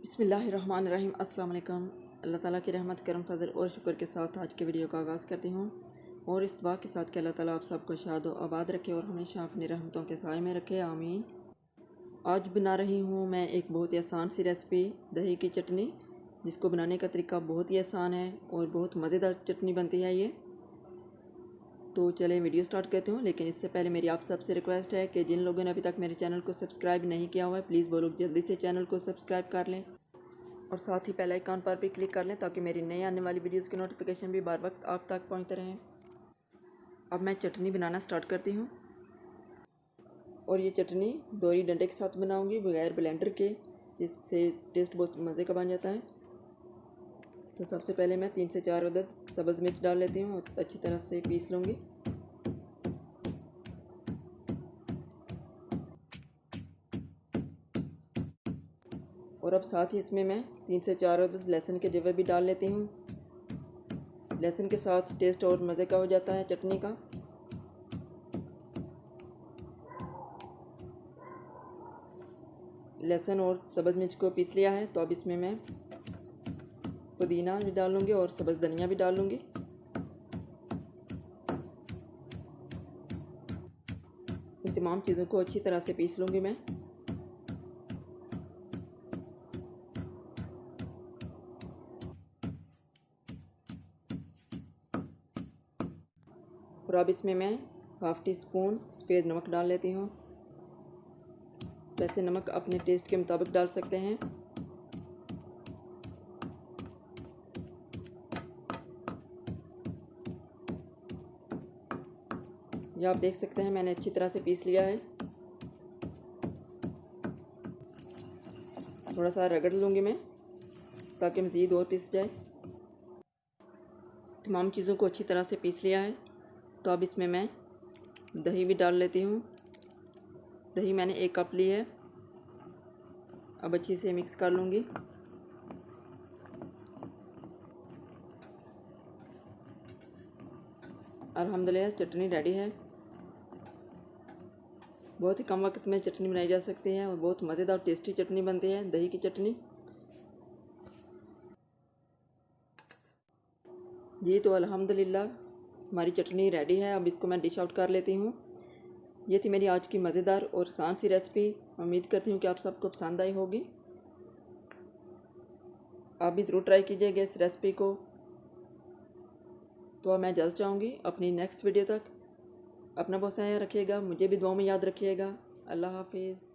बिस्मिल्लाहिर्रहमानिर्रहीम। अस्सलाम वालेकुम। अल्लाह ताला की रहमत करम फजल और शुक्र के साथ आज के वीडियो का आगाज़ करती हूँ और इस दुआ के साथ कि अल्लाह ताला आप सबको शाद व आबाद रखे और हमेशा अपनी रहमतों के साए में रखे, आमीन। आज बना रही हूँ मैं एक बहुत ही आसान सी रेसिपी, दही की चटनी, जिसको बनाने का तरीका बहुत ही आसान है और बहुत मज़ेदार चटनी बनती है ये। तो चले वीडियो स्टार्ट करते हूँ, लेकिन इससे पहले मेरी आप सबसे रिक्वेस्ट है कि जिन लोगों ने अभी तक मेरे चैनल को सब्सक्राइब नहीं किया हुआ है, प्लीज़ वो लोग जल्दी से चैनल को सब्सक्राइब कर लें और साथ ही बेल आइकन पर भी क्लिक कर लें ताकि मेरी नई आने वाली वीडियोस की नोटिफिकेशन भी बार वक्त आप तक पहुँचते रहें। अब मैं चटनी बनाना स्टार्ट करती हूँ और ये चटनी दोरी डंडे के साथ बनाऊँगी बगैर ब्लेंडर के, जिससे टेस्ट बहुत मज़े का बन जाता है। तो सबसे पहले मैं 3 से 4 अदद सब्ज़ मिर्च डाल लेती हूँ और अच्छी तरह से पीस लूँगी। और अब साथ ही इसमें मैं 3 से 4 अदद लहसुन के जवे भी डाल लेती हूँ। लहसुन के साथ टेस्ट और मज़े का हो जाता है चटनी का। लहसुन और सब्ज़ मिर्च को पीस लिया है, तो अब इसमें मैं पुदीना भी डालूँगी और सब्ज़ धनिया भी डालूँगी। इन तमाम चीज़ों को अच्छी तरह से पीस लूँगी मैं। और अब इसमें मैं हाफ़ टी स्पून सफ़ेद नमक डाल लेती हूँ। वैसे नमक अपने टेस्ट के मुताबिक डाल सकते हैं। यह आप देख सकते हैं मैंने अच्छी तरह से पीस लिया है। थोड़ा सा रगड़ लूँगी मैं ताकि मज़ीद और पीस जाए। तमाम चीज़ों को अच्छी तरह से पीस लिया है, तो अब इसमें मैं दही भी डाल लेती हूँ। दही मैंने 1 कप ली है। अब अच्छी से मिक्स कर लूँगी। अल्हम्दुलिल्लाह चटनी रेडी है। बहुत ही कम वक्त में चटनी बनाई जा सकती है और बहुत मज़ेदार टेस्टी चटनी बनती है, दही की चटनी। जी तो अल्हम्दुलिल्लाह हमारी चटनी रेडी है। अब इसको मैं डिश आउट कर लेती हूँ। ये थी मेरी आज की मज़ेदार और आसान सी रेसिपी। उम्मीद करती हूँ कि आप सबको पसंद आई होगी। आप भी ज़रूर ट्राई कीजिएगा इस रेसिपी को। तो मैं जल्द चाहूँगी अपनी नेक्स्ट वीडियो तक। अपना बहुत सा ख्याल रखिएगा, मुझे भी दुआ में याद रखिएगा। अल्लाह हाफिज़।